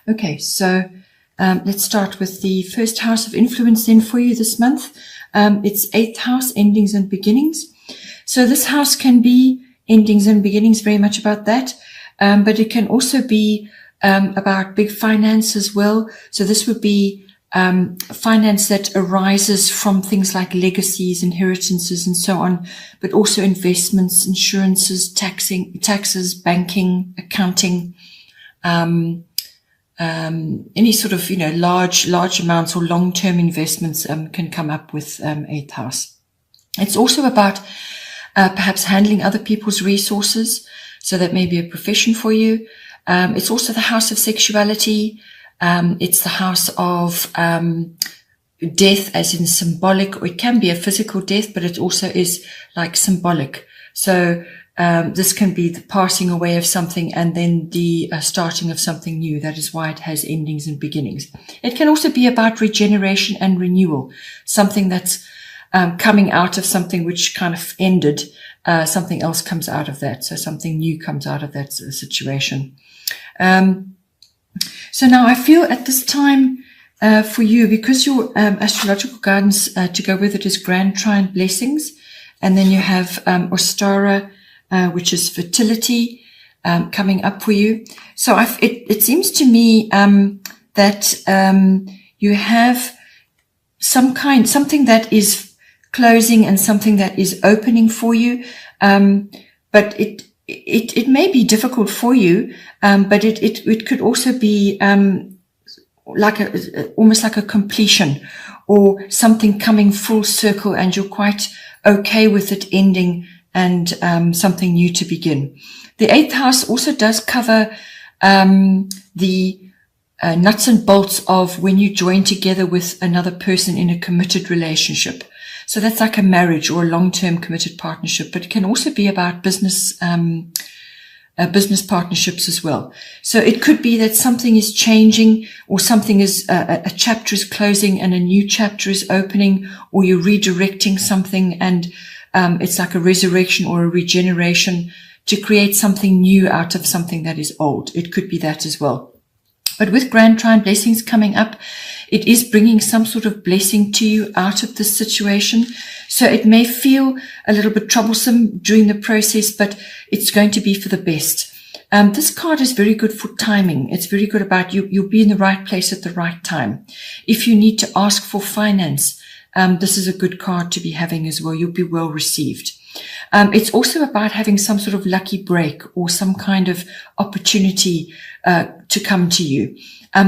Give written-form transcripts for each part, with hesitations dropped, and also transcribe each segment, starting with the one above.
Okay, so let's start with the first house of influence then for you this month. It's 8th house, endings and beginnings. So this house can be endings and beginnings, very much about that. But it can also be about big finance as well. So this would be finance that arises from things like legacies, inheritances, and so on, but also investments, insurances, taxes, banking, accounting, any sort of, large amounts or long-term investments can come up with 8th house. It's also about perhaps handling other people's resources. So that may be a profession for you. It's also the house of sexuality. It's the house of death, as in symbolic, or it can be a physical death, but it also is like symbolic. So this can be the passing away of something and then the starting of something new. That is why it has endings and beginnings. It can also be about regeneration and renewal, something that's coming out of something which kind of ended. Something else comes out of that. So something new comes out of that situation. So now I feel at this time for you, because your astrological guidance to go with it is Grand Trine blessings, and then you have Ostara, which is fertility, coming up for you. So it seems to me that you have something that is closing and something that is opening for you, but it may be difficult for you, but it could also be almost like a completion or something coming full circle, and you're quite okay with it ending and something new to begin. The 8th house also does cover the nuts and bolts of when you join together with another person in a committed relationship. So that's like a marriage or a long-term committed partnership, but it can also be about business partnerships as well. So it could be that something is changing, or something is, a chapter is closing and a new chapter is opening, or you're redirecting something and it's like a resurrection or a regeneration to create something new out of something that is old. It could be that as well. But with Grand Trine blessings coming up, it is bringing some sort of blessing to you out of this situation. So it may feel a little bit troublesome during the process, but it's going to be for the best. This card is very good for timing. It's very good about you'll be in the right place at the right time. If you need to ask for finance, this is a good card to be having as well. You'll be well received. It's also about having some sort of lucky break or some kind of opportunity to come to you.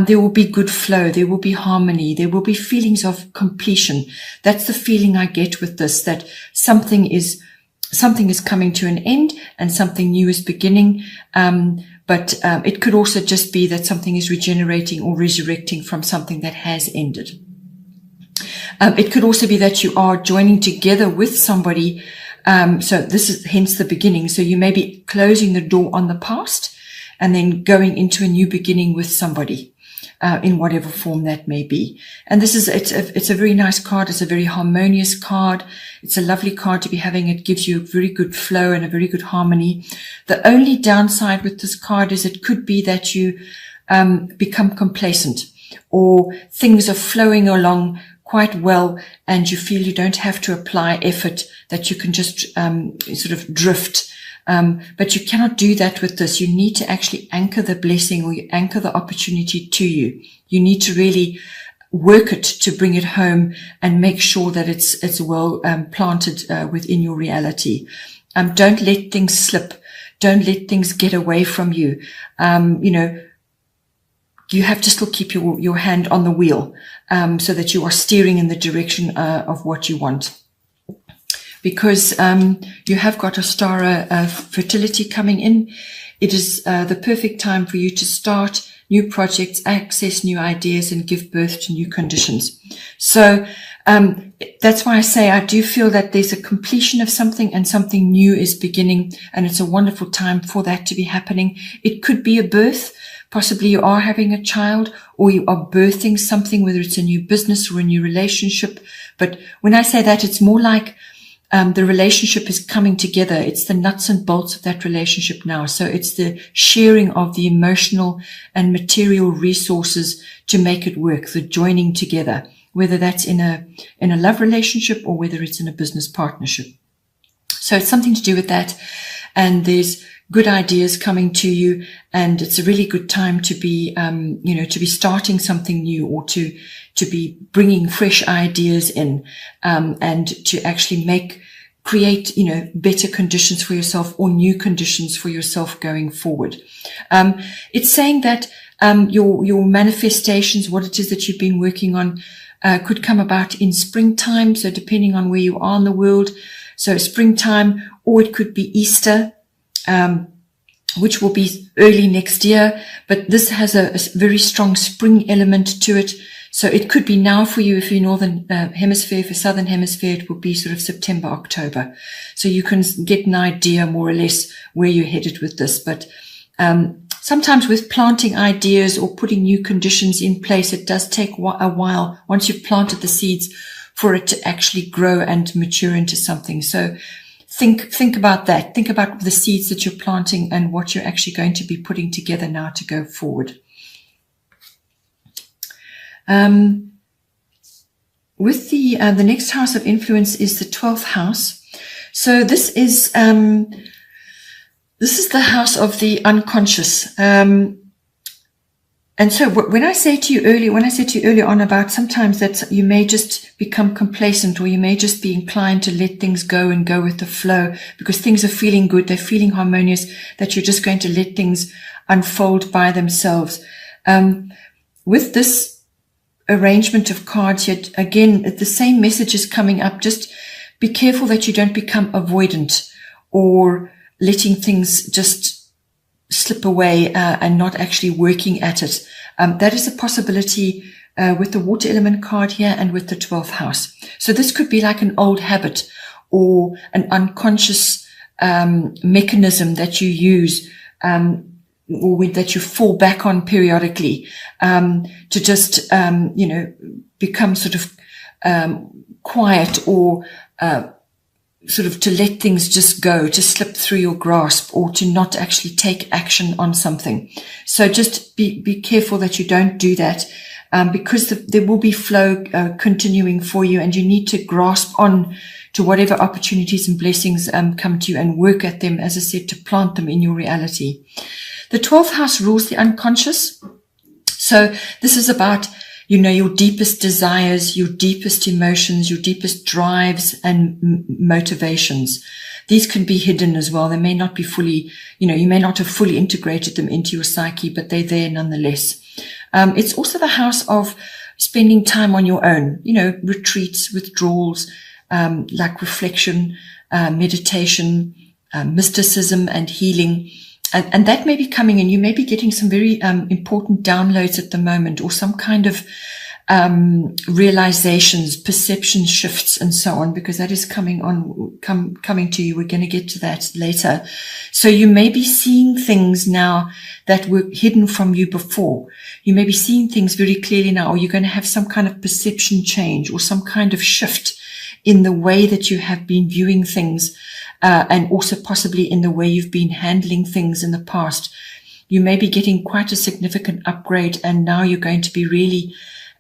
There will be good flow. There will be harmony. There will be feelings of completion. That's the feeling I get with this, that something is coming to an end and something new is beginning. But it could also just be that something is regenerating or resurrecting from something that has ended. It could also be that you are joining together with somebody. So this is hence the beginning. So you may be closing the door on the past and then going into a new beginning with somebody, in whatever form that may be. And it's a very nice card. It's a very harmonious card. It's a lovely card to be having. It gives you a very good flow and a very good harmony. The only downside with this card is it could be that you, become complacent, or things are flowing along quite well and you feel you don't have to apply effort, that you can just sort of drift. But you cannot do that with this. You need to actually anchor the blessing, or you anchor the opportunity to you. You need to really work it to bring it home and make sure that it's well planted within your reality. Don't let things slip. Don't let things get away from you. You have to still keep your hand on the wheel, so that you are steering in the direction of what you want. Because you have got Ostara fertility coming in, it is the perfect time for you to start new projects, access new ideas, and give birth to new conditions. So that's why I say I do feel that there's a completion of something and something new is beginning, and it's a wonderful time for that to be happening. It could be a birth. Possibly you are having a child, or you are birthing something, whether it's a new business or a new relationship. But when I say that, it's more like the relationship is coming together. It's the nuts and bolts of that relationship now. So it's the sharing of the emotional and material resources to make it work, the joining together, whether that's in a love relationship or whether it's in a business partnership. So it's something to do with that. And there's good ideas coming to you, and it's a really good time to be, to be starting something new, or to be bringing fresh ideas in, and to actually create, better conditions for yourself, or new conditions for yourself going forward. It's saying that, your manifestations, what it is that you've been working on, could come about in springtime. So depending on where you are in the world, so springtime, or it could be Easter, which will be early next year, but this has a very strong spring element to it. So it could be now for you if you're Northern Hemisphere. For Southern Hemisphere, it will be sort of September, October. So you can get an idea more or less where you're headed with this. But sometimes with planting ideas or putting new conditions in place, it does take a while once you've planted the seeds for it to actually grow and mature into something. So think about that. Think about the seeds that you're planting and what you're actually going to be putting together now to go forward. With the next house of influence is the 12th house. So this is the house of the unconscious. And so when I said to you earlier on about sometimes that you may just become complacent, or you may just be inclined to let things go and go with the flow because things are feeling good, they're feeling harmonious, that you're just going to let things unfold by themselves. With this arrangement of cards here, again, the same message is coming up. Just be careful that you don't become avoidant or letting things just slip away and not actually working at it. That is a possibility with the water element card here and with the 12th house. So this could be like an old habit or an unconscious mechanism that you use or that you fall back on periodically to just, become sort of quiet or sort of to let things just go, to slip through your grasp, or to not actually take action on something. So just be careful that you don't do that, because there will be flow continuing for you, and you need to grasp on to whatever opportunities and blessings come to you and work at them, as I said, to plant them in your reality. The 12th house rules the unconscious. So this is about your deepest desires, your deepest emotions, your deepest drives and motivations. These can be hidden as well. They may not be fully, you may not have fully integrated them into your psyche, but they're there nonetheless. It's also the house of spending time on your own, retreats, withdrawals, like reflection, meditation, mysticism and healing. And that may be coming in. You may be getting some very important downloads at the moment, or some kind of realizations, perception shifts, and so on, because that is coming to you. We're going to get to that later. So you may be seeing things now that were hidden from you before. You may be seeing things very clearly now, or you're going to have some kind of perception change or some kind of shift in the way that you have been viewing things. And also possibly in the way you've been handling things in the past. You may be getting quite a significant upgrade, and now you're going to be really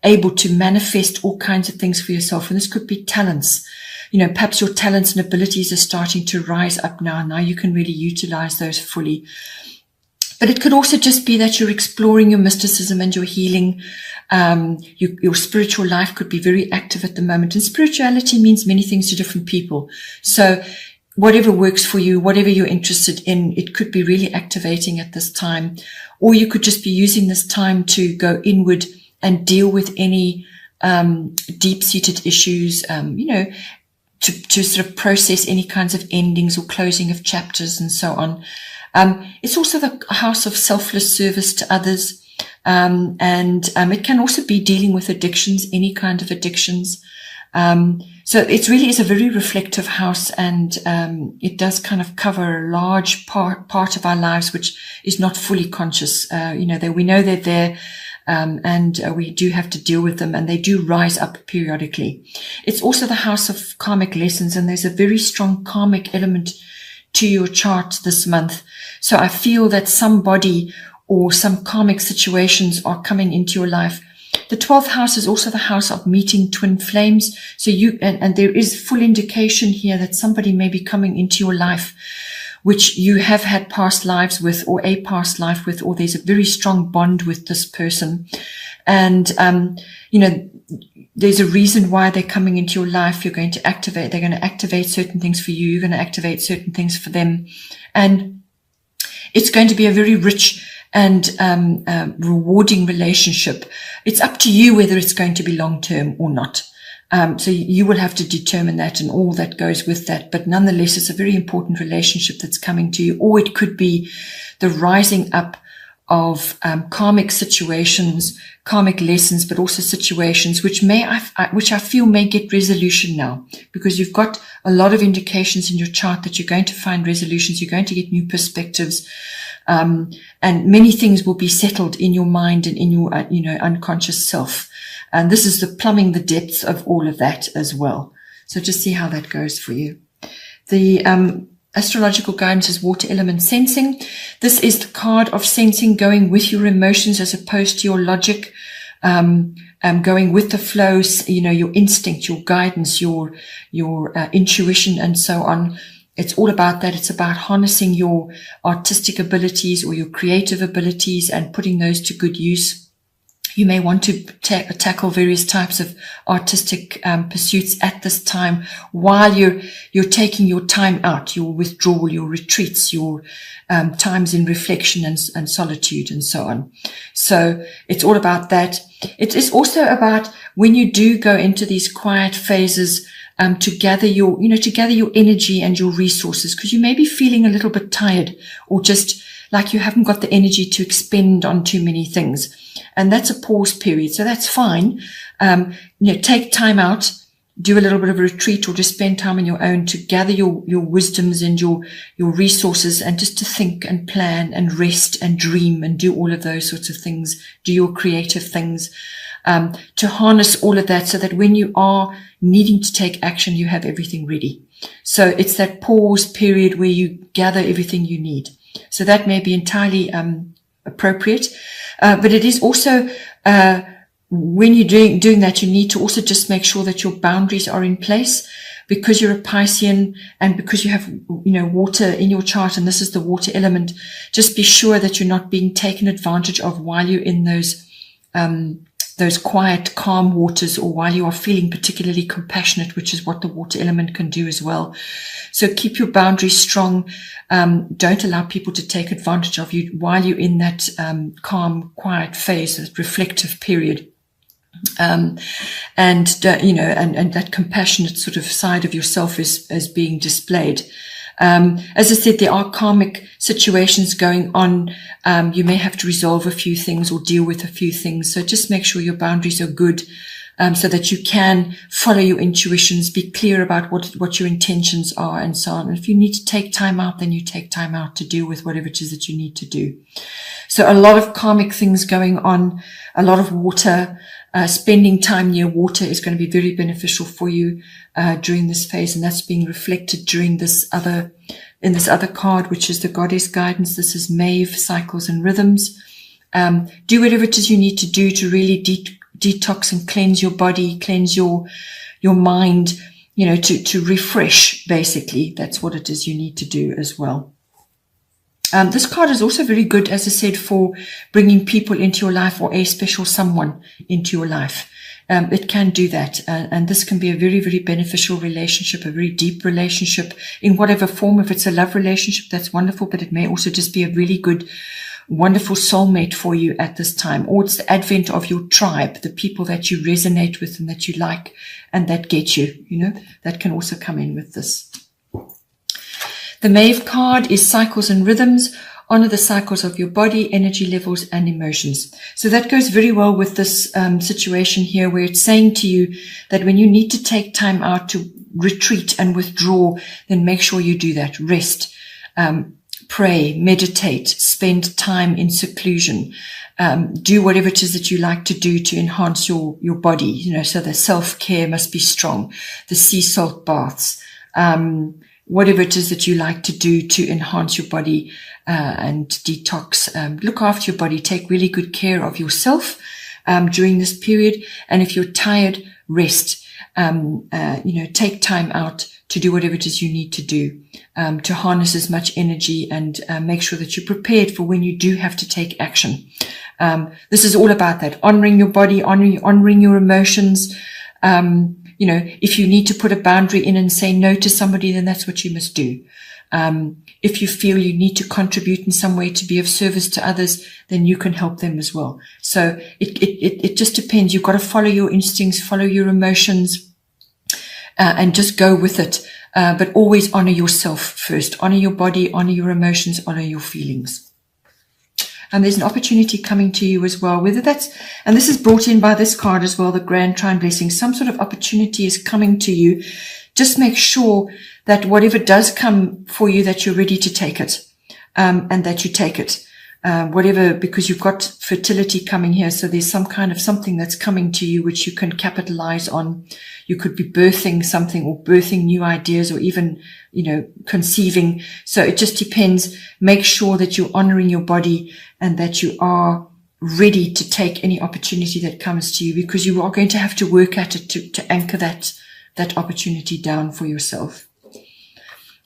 able to manifest all kinds of things for yourself. And this could be talents. Perhaps your talents and abilities are starting to rise up now. Now you can really utilize those fully. But it could also just be that you're exploring your mysticism and your healing. Your spiritual life could be very active at the moment. And spirituality means many things to different people. So whatever works for you, whatever you're interested in, it could be really activating at this time. Or you could just be using this time to go inward and deal with any deep-seated issues, to sort of process any kinds of endings or closing of chapters and so on. It's also the house of selfless service to others. And it can also be dealing with addictions, any kind of addictions. So it really is a very reflective house, and it does kind of cover a large part of our lives, which is not fully conscious. We know they're there, and we do have to deal with them, and they do rise up periodically. It's also the house of karmic lessons, and there's a very strong karmic element to your chart this month. So I feel that somebody or some karmic situations are coming into your life. The 12th house is also the house of meeting twin flames. So and there is full indication here that somebody may be coming into your life which you have had past lives with, or a past life with, or there's a very strong bond with this person. And, there's a reason why they're coming into your life. They're going to activate certain things for you. You're going to activate certain things for them. And it's going to be a very rich and rewarding relationship. It's up to you whether it's going to be long-term or not. So you will have to determine that and all that goes with that. But nonetheless, it's a very important relationship that's coming to you. Or it could be the rising up of karmic situations, karmic lessons, but also situations which I feel may get resolution now, because you've got a lot of indications in your chart that you're going to find resolutions. You're going to get new perspectives. And many things will be settled in your mind and in your, unconscious self. And this is the plumbing the depths of all of that as well. So just see how that goes for you. The astrological guidance is water element sensing. This is the card of sensing, going with your emotions as opposed to your logic, going with the flow, your instinct, your guidance, your intuition, and so on. It's all about that. It's about harnessing your artistic abilities or your creative abilities and putting those to good use. You may want to tackle various types of artistic pursuits at this time while you're taking your time out, your withdrawal, your retreats, your times in reflection and solitude and so on. So it's all about that. It is also about when you do go into these quiet phases, to gather your energy and your resources, because you may be feeling a little bit tired or just like you haven't got the energy to expend on too many things. And that's a pause period. So that's fine. Take time out, do a little bit of a retreat, or just spend time on your own to gather your wisdoms and your resources, and just to think and plan and rest and dream and do all of those sorts of things, do your creative things, to harness all of that so that when you are needing to take action, you have everything ready. So it's that pause period where you gather everything you need. So that may be entirely appropriate. But it is also, when you're doing that, you need to also just make sure that your boundaries are in place, because you're a Piscean and because you have, water in your chart, and this is the water element. Just be sure that you're not being taken advantage of while you're in those quiet, calm waters, or while you are feeling particularly compassionate, which is what the water element can do as well. So keep your boundaries strong. Don't allow people to take advantage of you while you're in that calm, quiet phase, that reflective period. And that compassionate sort of side of yourself is being displayed. As I said, there are karmic situations going on. You may have to resolve a few things or deal with a few things. So just make sure your boundaries are good, so that you can follow your intuitions, be clear about what your intentions are, and so on. And if you need to take time out, then you take time out to deal with whatever it is that you need to do. So a lot of karmic things going on, a lot of water. Spending time near water is going to be very beneficial for you during this phase, and that's being reflected during in this other card, which is the goddess guidance. This is Maeve, cycles and rhythms. Do whatever it is you need to do to really detox and cleanse your body, cleanse your mind, to refresh. Basically, that's what it is you need to do as well. This card is also very good, as I said, for bringing people into your life, or a special someone into your life. It can do that. And this can be a very, very beneficial relationship, a very deep relationship in whatever form. If it's a love relationship, that's wonderful, but it may also just be a really good, wonderful soulmate for you at this time. Or it's the advent of your tribe, the people that you resonate with and that you like and that get you, that can also come in with this. The Maeve card is cycles and rhythms. Honor the cycles of your body, energy levels, and emotions. So that goes very well with this situation here, where it's saying to you that when you need to take time out to retreat and withdraw, then make sure you do that. Rest, pray, meditate, spend time in seclusion. Do whatever it is that you like to do to enhance your body. So the self-care must be strong. The sea salt baths, whatever it is that you like to do to enhance your body and detox. Look after your body. Take really good care of yourself during this period. And if you're tired, rest. Take time out to do whatever it is you need to do, to harness as much energy and make sure that you're prepared for when you do have to take action. This is all about that, honoring your body, honoring your emotions. If you need to put a boundary in and say no to somebody, then that's what you must do. If you feel you need to contribute in some way to be of service to others, then you can help them as well. So it just depends. You've got to follow your instincts, follow your emotions, and just go with it. But always honor yourself first. Honor your body, honor your emotions, honor your feelings. And there's an opportunity coming to you as well, whether that's, and this is brought in by this card as well, the Grand Trine Blessing, some sort of opportunity is coming to you. Just make sure that whatever does come for you, that you're ready to take it, and that you take it. Whatever, because you've got fertility coming here. So there's some kind of something that's coming to you, which you can capitalize on. You could be birthing something or birthing new ideas or even, conceiving. So it just depends. Make sure that you're honoring your body and that you are ready to take any opportunity that comes to you, because you are going to have to work at it to anchor that opportunity down for yourself.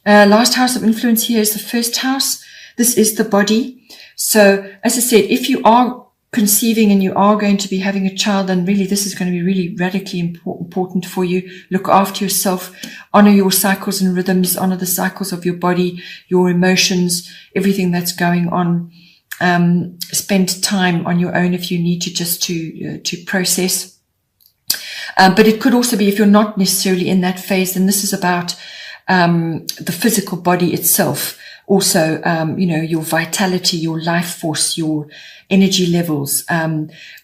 Last house of influence here is the first house. This is the body. So as I said, if you are conceiving and you are going to be having a child, then really this is going to be really radically important for you. Look after yourself, honor your cycles and rhythms, honor the cycles of your body, your emotions, everything that's going on. Spend time on your own if you need to, just to process. But it could also be, if you're not necessarily in that phase, then this is about the physical body itself. Also, your vitality, your life force, your energy levels,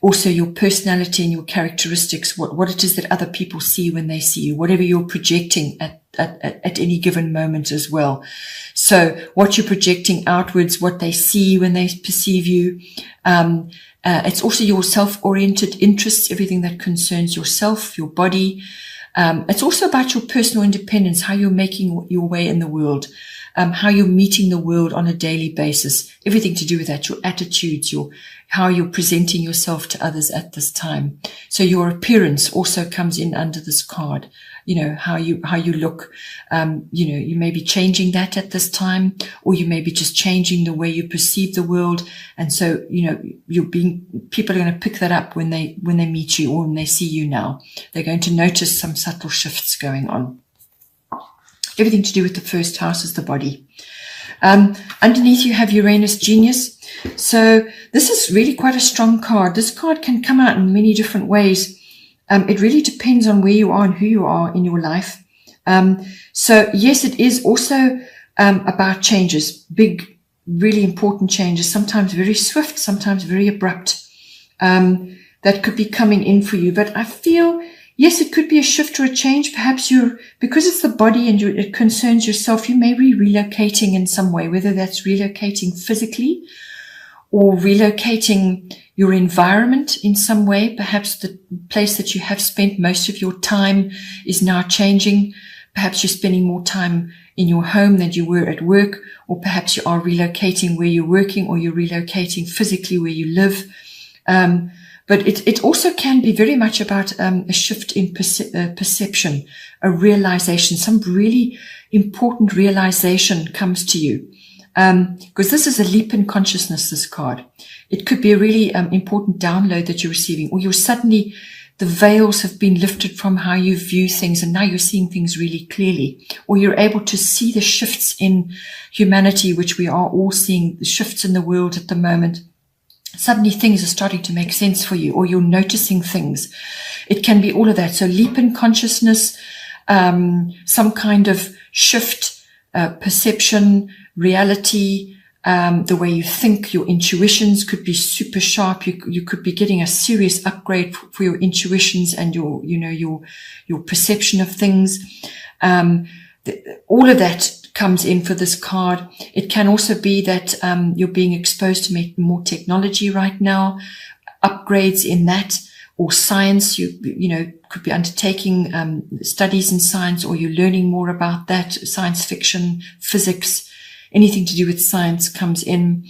also your personality and your characteristics, what it is that other people see when they see you, whatever you're projecting at any given moment as well. So what you're projecting outwards, what they see when they perceive you. It's also your self-oriented interests, everything that concerns yourself, your body. It's also about your personal independence, how you're making your way in the world. How you're meeting the world on a daily basis, everything to do with that, your attitudes, how you're presenting yourself to others at this time. So your appearance also comes in under this card, how you look. You may be changing that at this time, or you may be just changing the way you perceive the world. And so, people are going to pick that up when they meet you or when they see you now. They're going to notice some subtle shifts going on. Everything to do with the first house is the body. Underneath you have Uranus Genius. So this is really quite a strong card. This card can come out in many different ways. It really depends on where you are and who you are in your life. So yes, it is also about changes, big, really important changes, sometimes very swift, sometimes very abrupt, that could be coming in for you. But I feel, yes, it could be a shift or a change. Perhaps because it's the body and it concerns yourself, you may be relocating in some way, whether that's relocating physically or relocating your environment in some way. Perhaps the place that you have spent most of your time is now changing. Perhaps you're spending more time in your home than you were at work, or perhaps you are relocating where you're working, or you're relocating physically where you live. But it also can be very much about a shift in perception, a realization, some really important realization comes to you. Because this is a leap in consciousness, this card. It could be a really important download that you're receiving, or you're suddenly, the veils have been lifted from how you view things, and now you're seeing things really clearly, or you're able to see the shifts in humanity, which we are all seeing, the shifts in the world at the moment. Suddenly things are starting to make sense for you, or you're noticing things. It can be all of that. So leap in consciousness, some kind of shift, perception, reality, the way you think, your intuitions could be super sharp. You could be getting a serious upgrade for your intuitions and your perception of things. All of that comes in for this card. It can also be that you're being exposed to more technology right now, upgrades in that, or science. You know, could be undertaking studies in science, or you're learning more about that. Science fiction, physics, anything to do with science comes in.